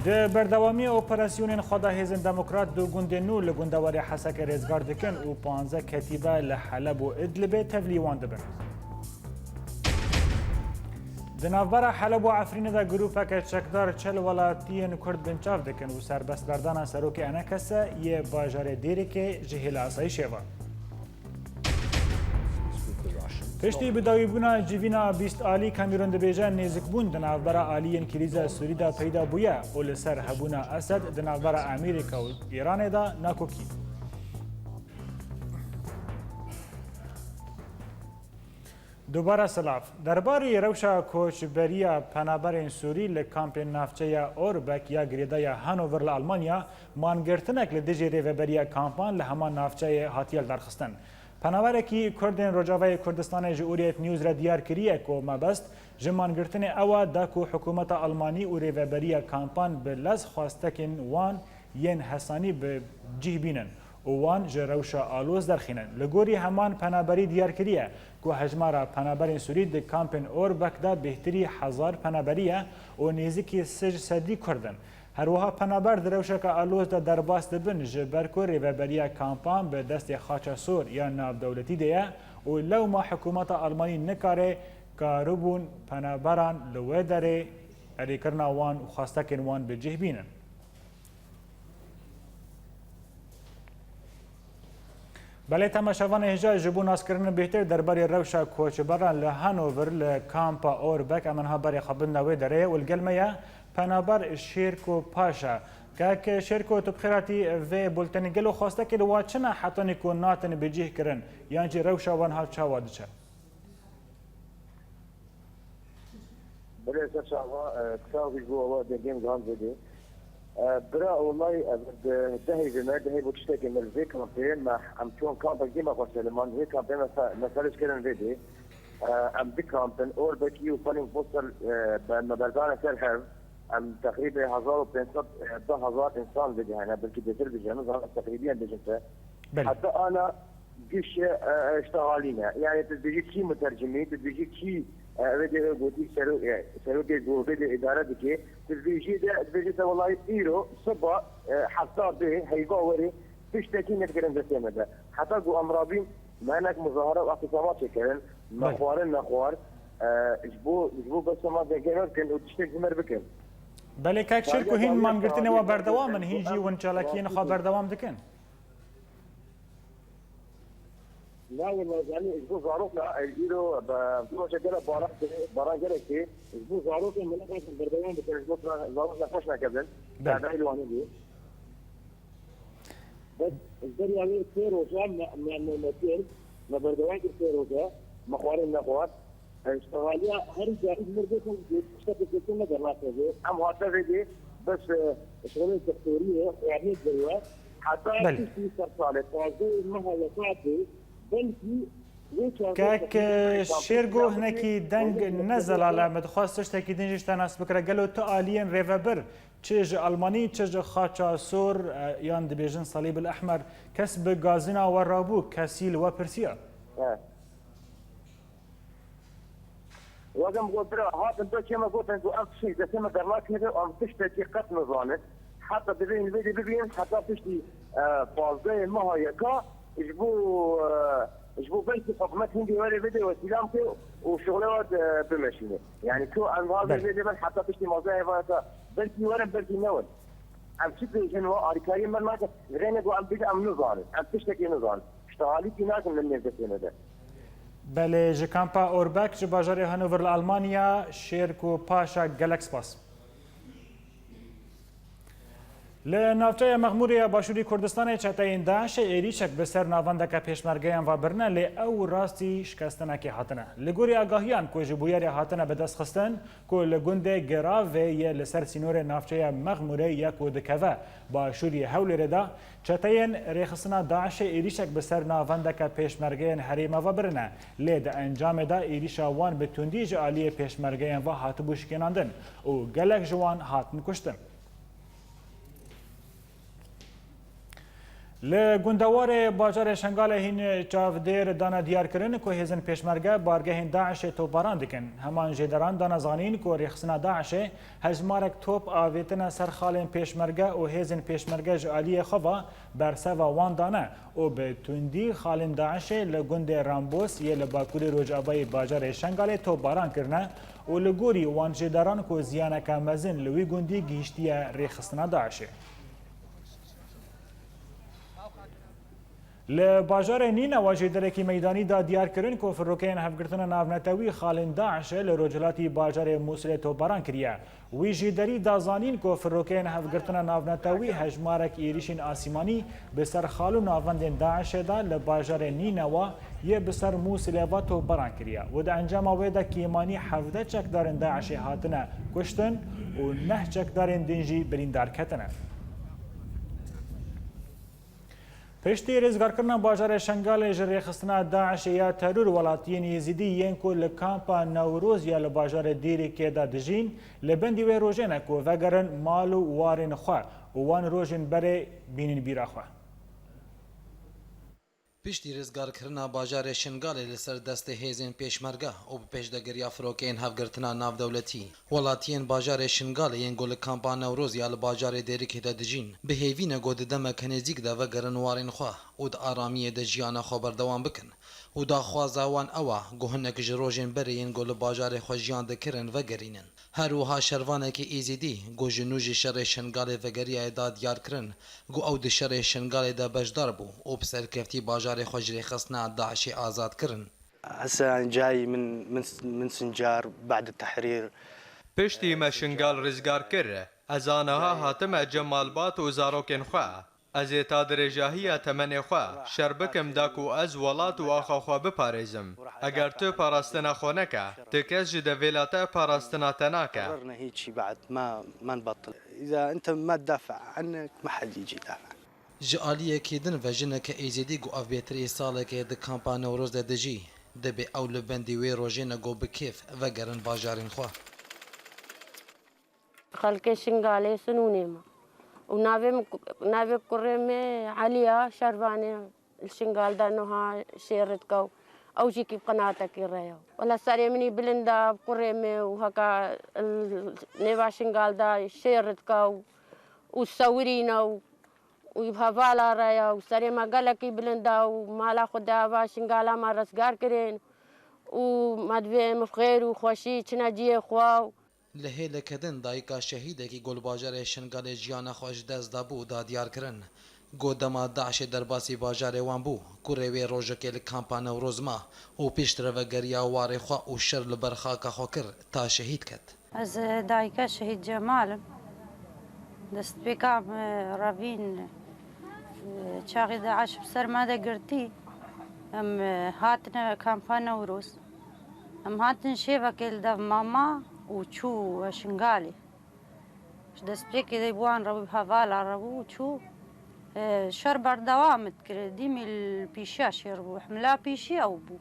ده بردوامی اپراسیون خدا هیزن دموکرات دو گنده نو لگندواری حسک رزگار دکن و 15 کتیبه لحلب و ادلب تبلیوان دبن. دنافبر حلب و عفرین دا گروپا که چکدار چل ولاتین کرد بنچاف دکن و سربستگردان سروک انکسه یه باجار دیری که جهیل آسایی شیوه. پشتی بداوی بونا جیوینا بیست آلی کامیرون دبیجه نیزک بون دنافبر آلیین کلیزا سوری دا پیدا بویا و لسر هبونا اسد دنافبر امریکا و ایران دا ناکوکی. دوباره سلاف درباره روشا کوچبریا پنابرین سوری لکامپ نافچه اوربک یا گریدای هانوور لالمانیا مانگرتنک لدیجی ریوبریا کامپان لهمان نافچه هاتیل درخستن. پنابرکی کردن رجاوی کردستان جمهوریت نیوز را دیار کریه که مبست جمانگرتن اوا داکو حکومت آلمانی و ریوبریا کامپان به لز خواستکن وان ین حسانی به جه بینن. وان جروشا آلوز درخینن لگوری همان پنابری دیار کریه که هجمارا پنابرین سوری ده کامپن اوربک دا بهتری 1000 پنابریه و نیزی سج صدی کردن. هر وها پنابر دروشا که آلوز دا درباست بن جبرکو ریوبریا کامپان به دست خاچا سور یا ناب دولتی دیه و لو ما حکومت آلمانی نکاره کاروبون پنابران لوه داره اریکرنا وان و خواستکن وان به جه بینن. بله تماشاوان هجا جبو ناسکرن بهتر درباره روشا کوچبران لهانوور لکامپا اوربک امنها بری خبرنا و داره والگلمه پنابر شیرکو پاشا که شیرکو تبخیراتی و بولتنی گلو خواسته که لواچنه حتی نکو ناتن بجیه کرن یعنی روشا وانها چاواده چه؟ بله سشاوا کساوی گو آوا دگیم گام زده برا والله دهي جمال دهي بوشتاك من الفي كامبين ما عم تكون كامبين ديما قصة لما الفي كامبين مثلا كده فيدي عم بكامبين اور بكي وفاني بوصل بمبلغانا سيرحف عم تقريبا 1500 انسان فيدي هنا بلكي بيصير بجنة تقريبا بجنة حتى انا قش اشتغالينا يعني تدبيجي كي مترجمين تدبيجي كي فيديو بودي سروك جو فيديو إدارة دكي تدبيجي ده تدبيجي والله إيرو صبا حتى به هيقاوري فيش تأكيد نتكلم بسيمة ده حتى جو أمرابين ما هناك مظاهرة واعتصامات شكلن نخوار إجبو بس ما دقيقة كن وتشتك زمر بكن بله که شرکو هین مانگرتنه و بردوامن هینجی ونچالکین خوا بردوام دکن لا والله يعني اسبوع زاروكنا يجيروا بروجه جرى باران جرى كي اسبوع زاروكنا من ناحيه البردوان بس اسبوع زاروكنا فشنا قبل بعد هاي الوانيه بس الدنيا يعني كثير وجام من كثير ما بردوان كثير وجا مخوارين نخوات اشتغاليا هر جاي مرضكم اشتغلت كل دراسه دي ام هذا دي بس شغل الدكتوريه يعني دلوا حتى في صارت وزي ما هي صارت که شیرگو هنکی دنگ نزل على مدخواستش تاکی دنجش تناس بکره گلو تو آلین ریوبر چه آلمانی چه خاچا سور یان دبیجن صلیب الاحمر کس به گازینا و رابو کسیل و پرسیا وقام قلت له هذا انت كما قلت انت شيء اذا كما درلاك كذا ام تشتكي قتل نظامك حتى ببين الفيديو ببين حتى تشتي فازين ما هي كا جبو بيتي حكومات هندي ولا فيديو وسلامتي وشغلات بمشينه يعني كو عن هذا الفيديو حتى تشتي مظاهر بلكي ولا بلكي نول عم تشتي جنوا اركاين من ما غير عم بيجي عم نظام عم تشتكي نظام اشتغالي في ناس من الناس ده بله جکامپا اوربک جباجر هانوور المانیا شیرکو پاشا گلکس باس لنافچه مغموری باشوری کردستان چتاین داعش ایریچک بسر ناوندک پیشمرگیان و برنه لی او راستی شکستنه که هاتنه لگوری آگاهیان که جبویاری هاتنه به دست خستن که لگنده گراو یه لسر سینور نافچه مغموری یک و دکوه باشوری حول ردا چتاین ریخستنه داعش ایریچک بسر ناوندک پیشمرگیان حریمه و برنه لی ده انجام دا ایریشا وان به تندی جعالی پیشمرگیان و هاتبو شکناندن و گلک جوان هاتن کشتن لگندوار باجار شنگال هین چاودیر دانا دیار کرن که هزن پیشمرگه بارگه داعش توپاران دکن همان جدران دانا زانین که رخصنا داعش هجمارک توپ آویتنا سرخال پیشمرگه و هزن پیشمرگه جالی خوا برسوا وان دانه و به تندی خال داعش لگند رامبوس یه لباکوری روجابای باجار شنگال توپاران کرنه و لگوری وان جدران که زیانک مزن لوی گندی گیشتی رخصنا داعشه لباجار نین واجه درکی میدانی دا دیار کرن که فروکین هفگرتن ناونتوی خالن داعش لرجلاتی باجار موسل توپاران کریه وی جدری دا زانین که فروکین هفگرتن ناونتوی هجمارک ایریشین آسیمانی بسر خالو ناوندن داعش دا لباجار نین و یه بسر موسل و توپاران کریه و دا انجام ویدا کیمانی 17 چکدارن داعش هاتنه کشتن و 9 چکدارن دنجی بریندار کتنه پشتی رزگارکردن باجار شنگال جری خستنا داعش یا ترور ولاتین یزیدی ین کو لکامپا نوروز یا لباجار دیری که دا دجین لبندی و روژنه کو وگرن مالو وارن خواه وان روژن بره بینین بیرا خواه پشتی رزگارکردنا باجار شنگال لسر دست هیزین پیشمرگه و به پشتگیری فروکین هفگرتنا ناو دولتی ولاتین باجار شنگال ین گل کامپا نوروز یا باجار دیری که دجین به هیوین گود دم کنیزیک دا وگرن وارن خواه و دا آرامی دا جیانا خبر دوام بکن و دا خوازاوان اوا گوهنک جروجین بری ین گل باجار خوشیان دکرن وگرینن هروها شروانه که ایزیدی گو جنوج شر شنگال وگری دا دیار کرن گو او د شر شنگال دا بجدار بو و بسر کفتی باجار خوشری خصنا داعش آزاد کرن هسه جاي من سنجار بعد التحرير پشتی ما شنگال رزگار کره از آنها هاتم جمالبات و زاروکن خواه از تا درجاهی تمن خواه شربکم داکو از ولات و آخا خواه بپاريزم اگر تو پاراستنا خونکه تکس جده ویلاتا پاراستنا تناکه قررنا هيك بعد ما نبطل اذا انت ما تدافع عنك ما حد يجي يدافع جالیه کدن و جنک ایزیدی گو اف بیتری ساله که د کامپا نوروز د دجی دبی او لبندی وی روژین گو بکیف و گرن باجارین خواه خلق شنگاله سنوني ما ونافي كريمي عليا شرباني الشنغال دا نوها شيرت كو او جيكي قناتك الريو ولا ساري مني بلندا كريمي وهكا نيفا شنغال دا شيرت كو وصورينا ويبهافالا رايا وساري ما قالك بلندا ومالا خدا شنغالا ما رسقار كرين ومدوي مفخير وخوشي تناجي خواو لهله کدن دایکا شهیده کی گل باجار شنگال جیانا خوش دست دابو دا دیار کرن گو دما داعش درباسی باجار وان بو کوروی روزکه لکامپا نوروز ما و پیشتر و گریا وار خو و شر لبرخا کا خوکر تا شهید کت از دایکا شهید جمال دست بکام رابین چاقی داعش بسر ماده گرتی ام هاتنا کامپا نوروز ام هاتن شیفا کل دا ماما وشو شنغالي دست بيكي دي بوان ربي بهافالا ربو وشو شربر دوامت كده ديمي البيشا شربو حملا بيشي أو بو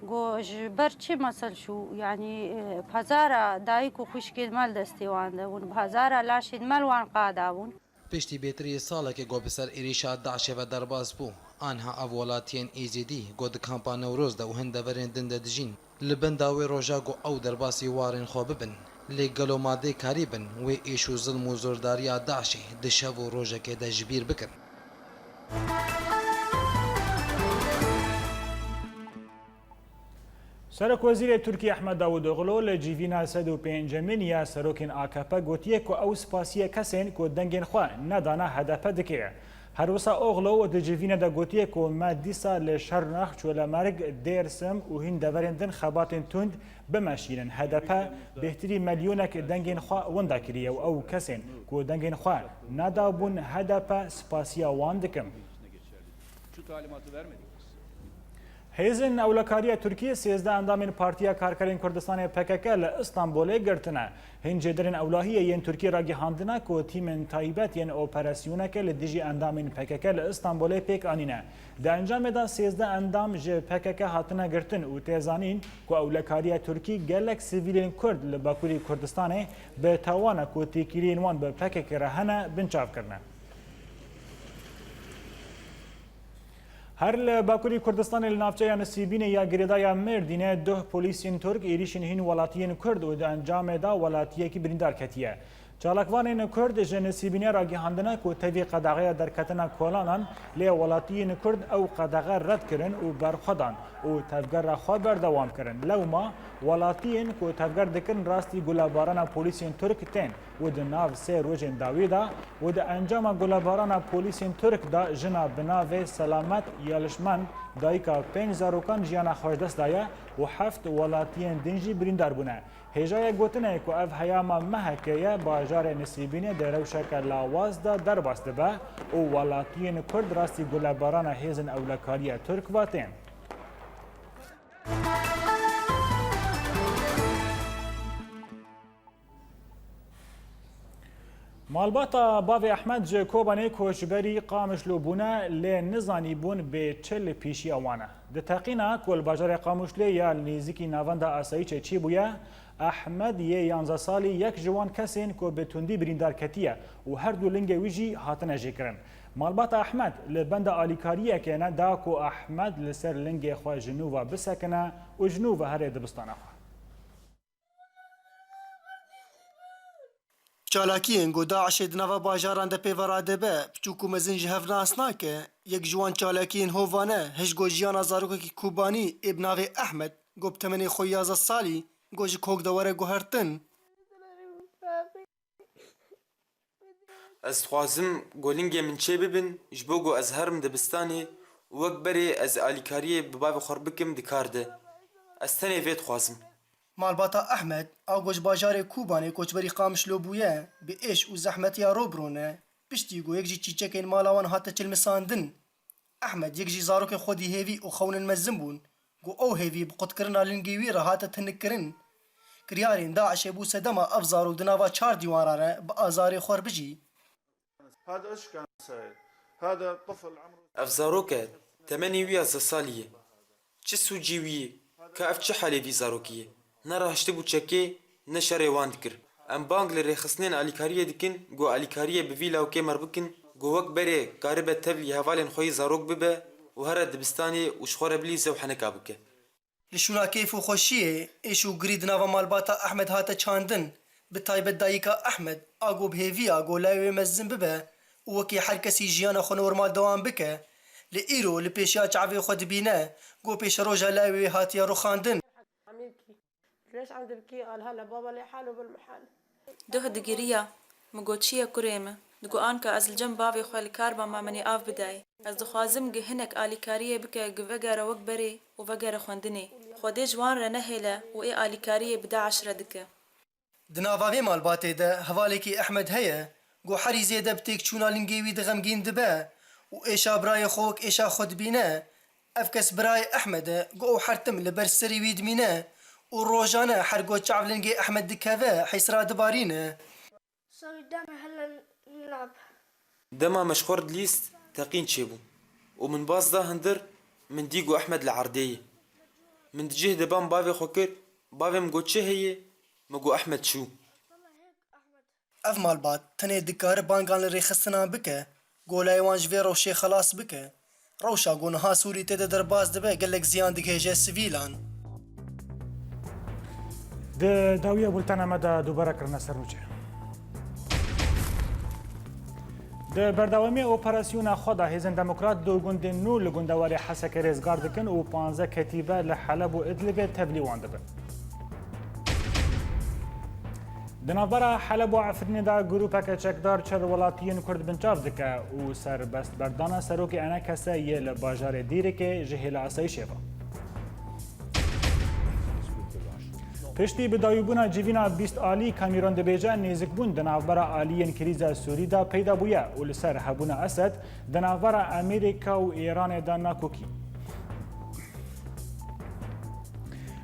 جو جبرتشي مثل شو يعني بهزارة دايكو خوشكي مال دستيوان ده ون بهزارة لاشد مال وان قاداون پشتی بیتری ساله که گو بسر ایریشا داعش و درباز بو آنها اولاتین ایزیدی گو د کامپا نوروز ده و هندورین دنده دجین لبنداوی روژا گو او درباسی وارن خو ببن لی گلو ماده کاری بن و ایشو ظلم و زورداری داعش ده شب و روژا که ده جبیر بکن سرک وزیر ترکیه احمد داوودوغلو لجیوینا 105 یا سروکین آکاپا گوتیه که او سپاسیه کسین که دنگین خواه ندانا هدف دکیه هر وسا اوغلو د جیوینا د گوتیه کو ما دیسا ل شرنخ چول مرگ دیرسم و هین دورندن خباتن توند بمشیرن هدفه بهتری میلیونک دنگین خوا وندا کریه او کسین کو دنگین خوا ندابون هدفه سپاسیا واندکم Şu talimatı vermedik. هیزن اولکاری ترکیه 13 اندامین پارتیا کارکرین کردستان PKK ل استانبول گرتنه هنج درن اولهیه ین ترکیه را گهاندنه کو تیم تایبت ین اپراسیونه که ل دیجی اندامین PKK ل استانبول پیک انینه د انجام دا 13 اندام ج PKK هاتنه گرتن او تزانین کو اولکاری ترکی گلک سیویلین کرد ل باکوری کردستان به توانه کو تیکیرین وان به PKK رهنه بنچاف کرنه هر لباکوری کردستان النافچه نصیبین یا گریدای مردینه ده پلیسین ترک ایریشن هین ولاتیین کرد و ده انجام دا ولاتیه کی بریندار کتیه. چالکوانین کرد جنسیبینه را گهاندنه که توی قدغه در کتنا کولانان لی ولاتیین کرد او قدغه رد کرن و برخدان و تفگر را خواه بردوام کرن. لو ما ولاتیین که تفگر دکن راستی گلاباران پولیسین ترک تین و ده ناو سه روژن داویدا و ده انجام گلاباران پولیسین ترک دا جنا بناو سلامت یالشمن دایکا 5 زاروکان جیانا خوش دست دایه و 7 ولاتیین دنجی بریندار بونه. هجای گوتنه که اف هیاما محکیه باجار نصیبینه در روشک لاواز دا در بسته به و ولاتیین کرد راستی گلاباران هیزن اولکاری ترک واتین. مالباتا باوی احمد جه کوبانه کوچبری قامشلو بونه لی نزانی بون به چل پیشی اوانه. ده تقینا کل باجار قامشلو یا نیزیکی نوانده آسایی چی بویه احمد یه 11 سالی یک جوان کسین که به تندی بریندار کتیه و هر دو لنگ ویجی هاتنه جکرن. مالبات احمد لبند آلیکاریه که نه دا که احمد لسر لنگ خواه جنوبا بسکنه و جنوبا هر دبستانه خواه. چالاکیین گو داعش دنوا باجاران ده پیوراده به بچوکو مزین جهف ناسنا که یک جوان چالاکیین هووانه هش گو جیانا زاروکه کی کوبانی ابناوی احمد گو بتمنی خو 11 سالی گو جی کوک دواره گو هرتن از خوازم گولینگی من چه ببین جبوگو از هرم دبستانی وک بری از آلیکاری بباب خوربکم دکارده از تنه وید خوازم مالباتا احمد او گوش باجار کوبانی کوچبری قامشلو بویه به ایش و زحمت یا روبرونه پشتی گو یک جی چیچکین مالاوان هاته چل مساندن احمد یک جی زاروک خودی هیوی و خونن مزم بون گو او هیوی بقود کرنا لنگیوی را هاته تنک کرن کریارین داعش بو سدما افزارو دناوا 4 دیوارانه با آزار خور بجی هذا ايش كان سيد؟ هذا طفل عمره افزاروك 8 ساليه چه سوجيويه كاف چه حالي في زاروكيه نرا هشتبو چكي نشري واندكر ام بانگ لرخصنين اليكاريه دكن جو اليكاريه بفيلا وكي مربكن جو وك بري قاربه تبلي هوالن خوي زاروك ببه وهر دبستاني وشخوره بليزه وحنكا بك لشونا كيف وخوشيه ايشو غريد ناوا مالباتا احمد هاتا چاندن بتايبت دايكا احمد اگو بهيفي اگو لاوي مزن ببه وكي هر کسی جیانا خو نورمال دوام بکه لئیرو لپیشیا چاوی خود بینه گو پیش روجا لاوی هاتیا رو خاندن ليش عم تبكي؟ قال هلا بابا لي حاله بالمحل ده دقيريا مقوتشيا كريمة دقو آنكا از الجنب بافي خوالي كاربا ما مني آف بداي از دخوازم هنك آلي كارية بكا وقارة وقبري وقارة خوندني خودي جوان رنهيلا وإي آلي كارية بدا 10 دكا دنافاوی مالباتی ده حوالێکی ئەحمەد هەیە گۆ حەری زێدە بتێک چوونا لنگێوی دغەمگین دبە و ئێشا برایە خۆک ئێشا خۆت بینە ئەف کەس برای ئەحمەدە گۆ ئەو حرتم لەبەر سەری وی دمینە و ڕۆژانە هەرگۆ چاو لنگێ ئەحمەد دکەوە حیسرا دبارینە دما مشخور دليست تقين شيبو ومن باص ده هندر من ديقو أحمد العردية من دجيه دبان بافي خوكر بافي مقوتشه هي مقو أحمد شو اف مالبات تنه دکار بانگان لرخصنا بکه گولای وانج وی روشی خلاص بکه روشا گونها سوری تده در باز دبه گلک زیان دکهجه سویلان ده داویه بولتانا مده دوباره کرنه سرنوچه ده بردوامی اپراسیون خدا هیزن دموکرات دو گوند نو لگوندواری حسک رزگار دکن و 15 کتیبه لحلب و ادلب تبلیوان دبن دنابرا حلب و عفرین دا گروپک چکدار چر ولاتیین کرد بنچاف دکه و سر بست بردانه سروک انا کسا یه لباجار دیره که جهیل عصای شیبا پشتی بدایوبونا جیوینا 20 آلی کامیرون دبیجه نیزک بون دنابرا آلیین کریزا سوری دا پیدا بویا و لسر هبونا اسد دنابرا امریکا و ایران دا ناکوکی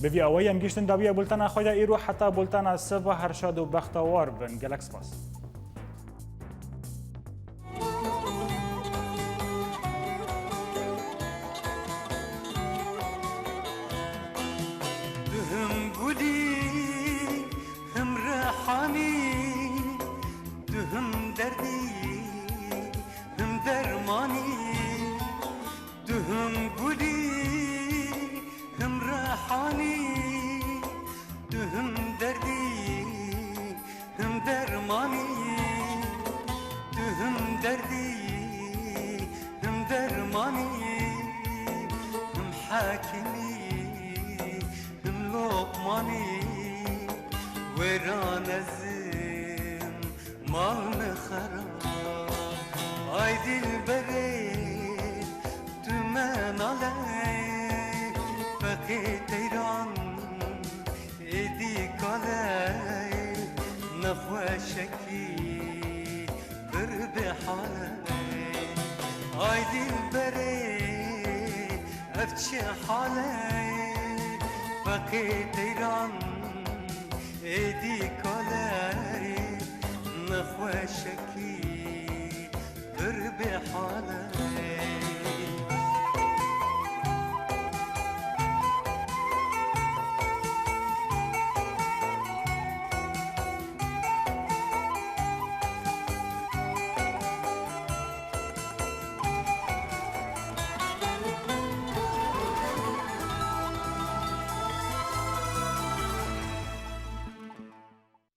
بوی اوی هم گیشتن داویه بولتانا خویده ایرو حتی بولتانا سبا هرشاد و بختوار بن گلک سپاس دهم گلی هم رحانی دهم دردی هم درمانی دهم تيران ايدي كالاي نخواشكي بربي حالي هايدي البري افتشي حالي بقي تيران ايدي كالاي نخواشكي بربي حالي